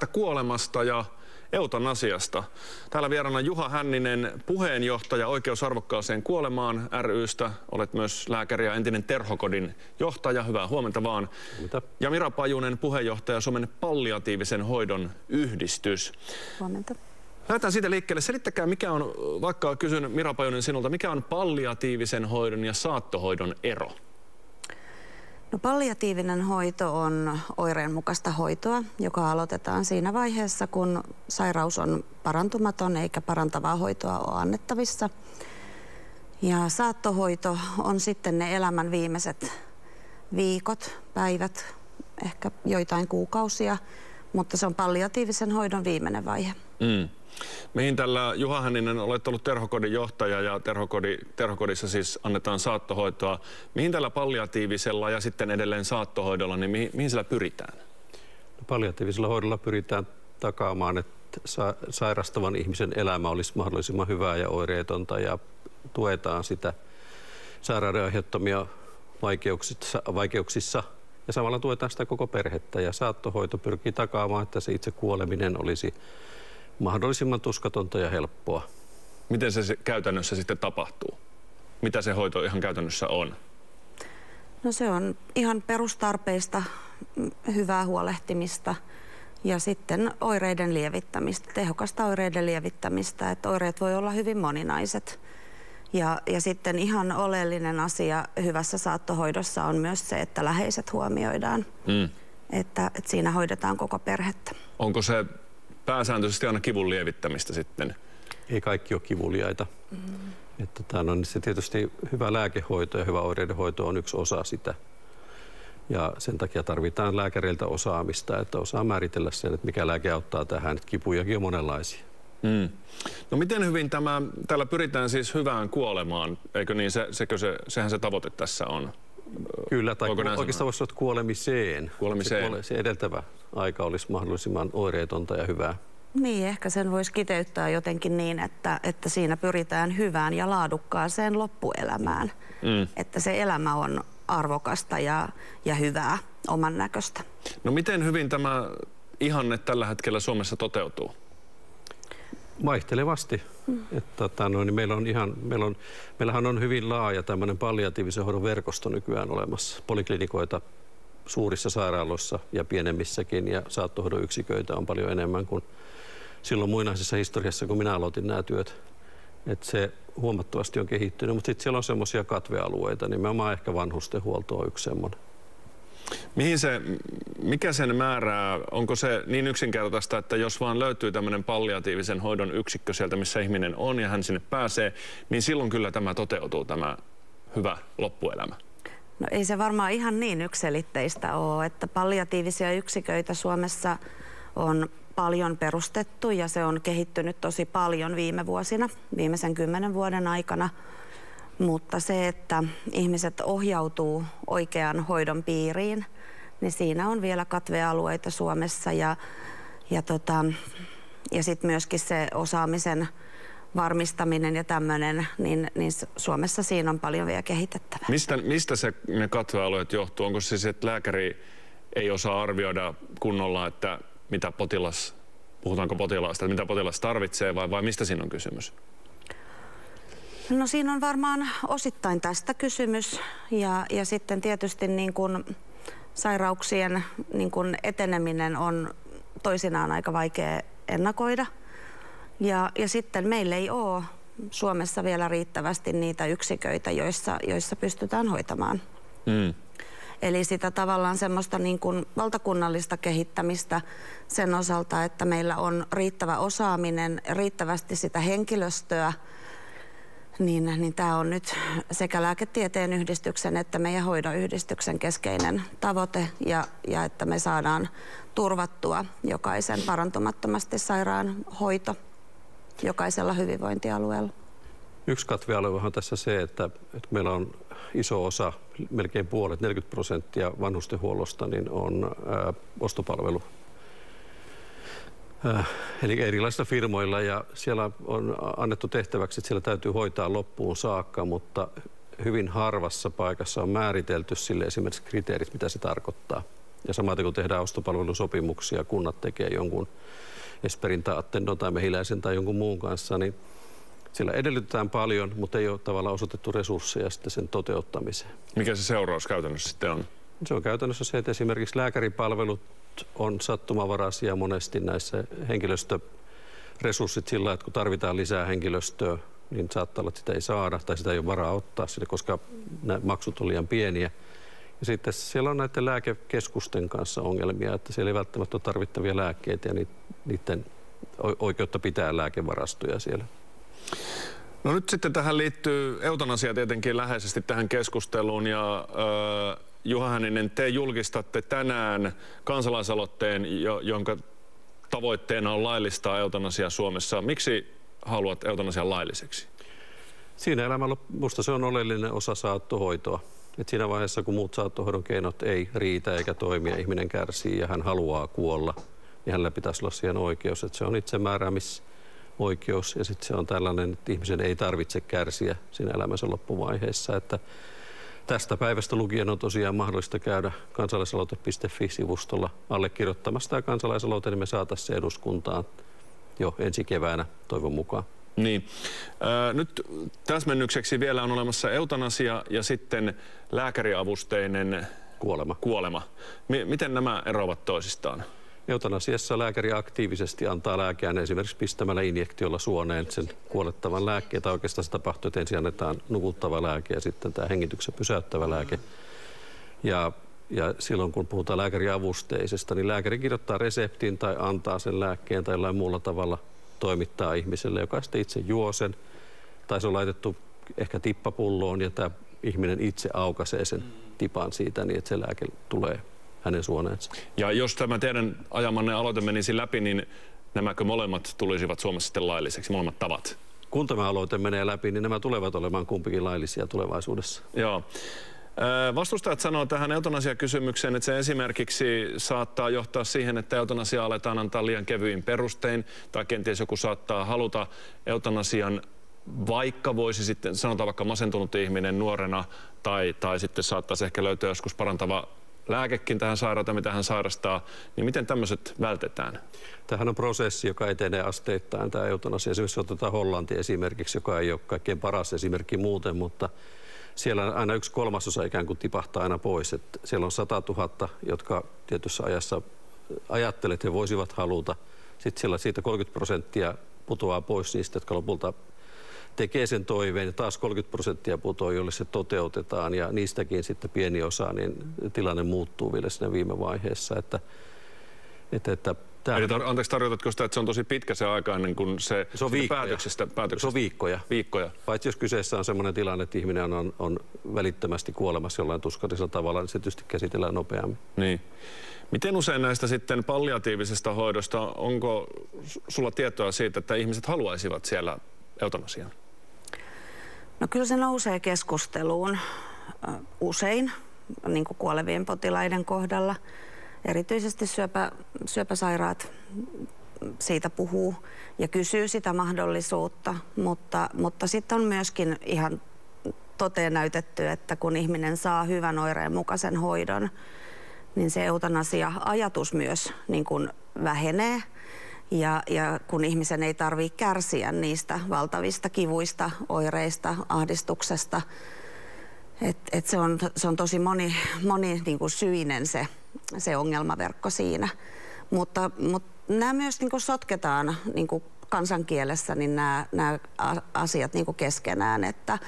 hyvästä kuolemasta ja eutanasiasta. Täällä vieraana Juha Hänninen, puheenjohtaja Oikeus arvokkaaseen kuolemaan ry:stä. Olet myös lääkäri ja entinen Terhokodin johtaja. Hyvää huomenta vaan. Huomenta. Ja Mira Pajunen, puheenjohtaja Suomen palliatiivisen hoidon yhdistys. Huomenta. Lähdetään siitä liikkeelle. Selittäkää, mikä on, vaikka kysyn Mira Pajunen sinulta, mikä on palliatiivisen hoidon ja saattohoidon ero? No, palliatiivinen hoito on oireenmukaista hoitoa, joka aloitetaan siinä vaiheessa, kun sairaus on parantumaton eikä parantavaa hoitoa ole annettavissa. Ja saattohoito on sitten ne elämän viimeiset viikot, päivät, ehkä joitain kuukausia, mutta se on palliatiivisen hoidon viimeinen vaihe. Mihin tällä, Juha Hänninen, olet ollut Terhokodin johtaja ja Terhokodissa siis annetaan saattohoitoa. Mihin tällä palliatiivisella ja sitten edelleen saattohoidolla, niin mihin sillä pyritään? No, palliatiivisella hoidolla pyritään takaamaan, että sairastavan ihmisen elämä olisi mahdollisimman hyvää ja oireetonta ja tuetaan sitä sairauden aiheuttamia vaikeuksissa ja samalla tuetaan sitä koko perhettä. Ja saattohoito pyrkii takaamaan, että se itse kuoleminen olisi mahdollisimman tuskatonta ja helppoa. Miten se käytännössä sitten tapahtuu? Mitä se hoito ihan käytännössä on? No, se on ihan perustarpeista hyvää huolehtimista ja sitten oireiden lievittämistä, tehokasta oireiden lievittämistä. Että oireet voi olla hyvin moninaiset. Ja sitten ihan oleellinen asia hyvässä saattohoidossa on myös se, että läheiset huomioidaan. Että siinä hoidetaan koko perhettä. Onko se pääsääntöisesti aina kivun lievittämistä sitten? Ei kaikki ole kivuliaita. Se tietysti hyvä lääkehoito ja hyvä oireiden hoito on yksi osa sitä. Ja sen takia tarvitaan lääkäreiltä osaamista, että osaa määritellä sen, että mikä lääke auttaa tähän. Kipujakin on monenlaisia. No, miten hyvin täällä pyritään siis hyvään kuolemaan? Eikö niin? Sehän se tavoite tässä on. Kyllä, tai oikeastaan voisi sanoa kuolemiseen. Se edeltävä aika olisi mahdollisimman oireetonta ja hyvää. Niin, ehkä sen voisi kiteyttää jotenkin niin, että siinä pyritään hyvään ja laadukkaaseen loppuelämään. Että se elämä on arvokasta ja hyvää, oman näköistä. No, miten hyvin tämä ihanne tällä hetkellä Suomessa toteutuu? Vaihtelevasti. Meillähän on hyvin laaja tämmöinen palliatiivisen hoidon verkosto nykyään olemassa. Poliklinikoita suurissa sairaaloissa ja pienemmissäkin, ja saattohoidon yksiköitä on paljon enemmän kuin silloin muinaisessa historiassa, kun minä aloitin nämä työt. Että se huomattavasti on kehittynyt, mutta sitten siellä on semmoisia katvealueita, nimenomaan ehkä vanhustenhuolto on yksi semmoinen. Mikä sen määrää? Onko se niin yksinkertaista, että jos vaan löytyy tämmöinen palliatiivisen hoidon yksikkö sieltä, missä ihminen on ja hän sinne pääsee, niin silloin kyllä tämä toteutuu, tämä hyvä loppuelämä? No, ei se varmaan ihan niin yksiselitteistä ole, että palliatiivisia yksiköitä Suomessa on paljon perustettu ja se on kehittynyt tosi paljon viime vuosina, viimeisen 10 vuoden aikana. Mutta se, että ihmiset ohjautuu oikean hoidon piiriin, niin siinä on vielä katvealueita Suomessa ja sitten myöskin se osaamisen varmistaminen ja tämmöinen, niin Suomessa siinä on paljon vielä kehitettävää. Mistä ne katvealueet johtuu? Onko se siis, että lääkäri ei osaa arvioida kunnolla, että puhutaanko potilaasta, mitä potilas tarvitsee vai mistä siinä on kysymys? No, siinä on varmaan osittain tästä kysymys ja sitten tietysti niin kuin sairauksien niin kuin eteneminen on toisinaan aika vaikea ennakoida. Ja sitten meillä ei ole Suomessa vielä riittävästi niitä yksiköitä, joissa pystytään hoitamaan. Eli sitä tavallaan semmoista niin kuin valtakunnallista kehittämistä sen osalta, että meillä on riittävä osaaminen, riittävästi sitä henkilöstöä, niin tämä on nyt sekä Lääketieteen yhdistyksen että meidän hoidon yhdistyksen keskeinen tavoite ja että me saadaan turvattua jokaisen parantumattomasti sairaan hoito jokaisella hyvinvointialueella. Yksi katvealue on tässä se, että meillä on iso osa, melkein puolet, 40% vanhustenhuollosta niin on ostopalvelu. Eli erilaisilla firmoilla, ja siellä on annettu tehtäväksi, että siellä täytyy hoitaa loppuun saakka, mutta hyvin harvassa paikassa on määritelty sille esimerkiksi kriteerit, mitä se tarkoittaa. Ja samaten kun tehdään ostopalvelusopimuksia, kunnat tekee jonkun Esperin tai Attendon tai Mehiläisen tai jonkun muun kanssa, niin sillä edellytetään paljon, mutta ei ole tavallaan osoitettu resursseja sitten sen toteuttamiseen. Mikä se seuraus käytännössä sitten on? Se on käytännössä se, että esimerkiksi lääkäripalvelut on sattumavaraisia monesti näissä henkilöstöresurssit sillä, että kun tarvitaan lisää henkilöstöä, niin saattaa olla, että sitä ei saada tai sitä ei ole varaa ottaa sille, koska nämä maksut on liian pieniä. Ja sitten siellä on näiden lääkekeskusten kanssa ongelmia, että siellä ei välttämättä ole tarvittavia lääkkeitä ja niiden oikeutta pitää lääkevarastoja siellä. No nyt sitten tähän liittyy eutanasia tietenkin läheisesti tähän keskusteluun ja Juha Hänninen, te julkistatte tänään kansalaisaloitteen, jonka tavoitteena on laillistaa eutanasia Suomessa. Miksi haluat eutanasian lailliseksi? Siinä elämän lopussa se on oleellinen osa saattohoitoa. Et siinä vaiheessa, kun muut saattohoidon keinot ei riitä eikä toimi ja ihminen kärsii ja hän haluaa kuolla, niin hänellä pitäisi olla siihen oikeus. Et se on itsemääräämisoikeus ja sitten se on tällainen, että ihmisen ei tarvitse kärsiä siinä elämänsä loppuvaiheessa. Että tästä päivästä lukien on tosiaan mahdollista käydä kansalaisaloite.fi-sivustolla allekirjoittamassa tämä kansalaisaloite, niin me saataisiin se eduskuntaan jo ensi keväänä toivon mukaan. Niin. Nyt täsmennykseksi vielä on olemassa eutanasia ja sitten lääkäriavusteinen kuolema. Miten nämä eroavat toisistaan? Eutanasiassa lääkäri aktiivisesti antaa lääkeään esimerkiksi pistämällä injektiolla suoneen sen kuolettavan lääkkeen. Tai oikeastaan se tapahtuu, että ensin annetaan nukuttava lääke ja sitten tämä hengityksen pysäyttävä lääke. Ja silloin kun puhutaan lääkäriavusteisesta, niin lääkäri kirjoittaa reseptin tai antaa sen lääkkeen tai jollain muulla tavalla toimittaa ihmiselle, joka sitten itse juo sen. Tai se on laitettu ehkä tippapulloon ja tämä ihminen itse aukaisee sen tipan siitä niin, että se lääke tulee hänen suoneensa. Ja jos tämä teidän ajamanne aloite menisi läpi, niin nämäkö molemmat tulisivat Suomessa sitten lailliseksi, molemmat tavat? Kun tämä aloite menee läpi, niin nämä tulevat olemaan kumpikin laillisia tulevaisuudessa. Joo. Vastustajat sanoo tähän eutanasiakysymykseen, että se esimerkiksi saattaa johtaa siihen, että eutanasia aletaan antaa liian kevyin perustein, tai kenties joku saattaa haluta eutanasian, vaikka voisi sitten, sanotaan vaikka masentunut ihminen nuorena, tai sitten saattaisi ehkä löytyä joskus parantava lääkekin tähän sairauteen, mitä hän sairastaa, niin miten tämmöiset vältetään? Tämähän on prosessi, joka etenee asteittain, tämä eutanasia. Esimerkiksi otetaan Hollanti esimerkiksi, joka ei ole kaikkein paras esimerkki muuten, mutta siellä aina 1/3 ikään kuin tipahtaa aina pois. Että siellä on 100 000, jotka tietyssä ajassa ajattelee, että he voisivat haluta. Sitten siellä siitä 30% putoaa pois niistä, jotka lopulta tekee sen toiveen. Ja taas 30% putoaa, jolle se toteutetaan. Ja niistäkin sitten pieni osa, niin tilanne muuttuu vielä siinä viime vaiheessa. Anteeksi, tarkoitatko sitä, että se on tosi pitkä se aika ennen kuin se on päätöksestä? Se on viikkoja. Paitsi jos kyseessä on sellainen tilanne, että ihminen on välittömästi kuolemassa jollain tuskallisella tavalla, niin se tietysti käsitellään nopeammin. Niin. Miten usein näistä sitten palliatiivisesta hoidosta, onko sulla tietoa siitä, että ihmiset haluaisivat siellä eutanasian? No kyllä se nousee keskusteluun usein, niin kuin kuolevien potilaiden kohdalla. Erityisesti syöpäsairaat siitä puhuu ja kysyy sitä mahdollisuutta, mutta sitten on myöskin ihan toteen näytetty, että kun ihminen saa hyvän oireen mukaisen hoidon, niin se eutanasia-ajatus myös niin kuin vähenee. Ja kun ihmisen ei tarvitse kärsiä niistä valtavista kivuista, oireista, ahdistuksesta, että se on tosi moni niin kuin syinen se ongelmaverkko siinä. Mutta nämä myös niin kuin sotketaan niin kuin kansankielessä niin nämä asiat niin kuin keskenään, että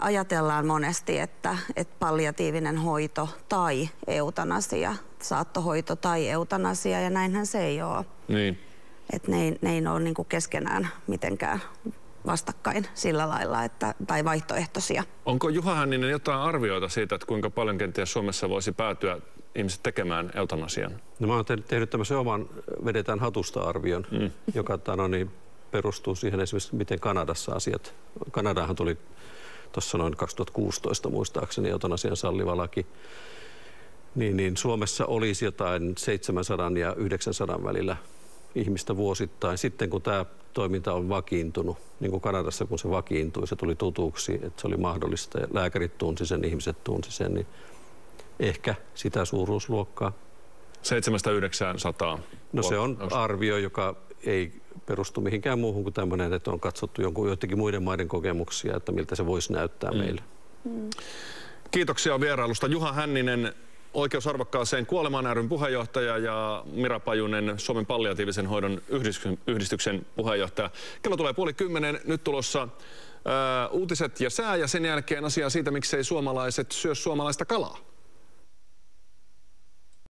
ajatellaan monesti, että palliatiivinen hoito tai eutanasia, saattohoito tai eutanasia, ja näinhän se ei ole. Niin. Että ne ei ole niin kuin keskenään mitenkään vastakkain sillä lailla, tai vaihtoehtoisia. Onko Juha Hänninen jotain arvioita siitä, että kuinka paljon kenties Suomessa voisi päätyä ihmiset tekemään eutanasian? No mä oon tehnyt tämmöisen oman vedetään hatusta -arvion, joka perustuu siihen esimerkiksi, miten Kanadassa asiat. Kanadahan tuli tuossa noin 2016 muistaakseni eutanasian salliva laki. Niin Suomessa olisi jotain 700 ja 900 välillä ihmistä vuosittain. Sitten kun tämä toiminta on vakiintunut, niin kuin Kanadassa kun se vakiintui, se tuli tutuksi, että se oli mahdollista ja lääkärit tunsi sen, ihmiset tunsi sen, niin Ehkä sitä suuruusluokkaa. 700–900. No se on arvio, joka ei perustu mihinkään muuhun kuin tämmöinen, että on katsottu joidenkin muiden maiden kokemuksia, että miltä se voisi näyttää meille. Kiitoksia vierailusta. Juha Hänninen, Oikeus arvokkaaseen kuolemaan ryn puheenjohtaja, ja Mira Pajunen, Suomen palliatiivisen hoidon yhdistyksen puheenjohtaja. Kello tulee 9:30. Nyt tulossa uutiset ja sää, ja sen jälkeen asiaa siitä, miksei suomalaiset syö suomalaista kalaa.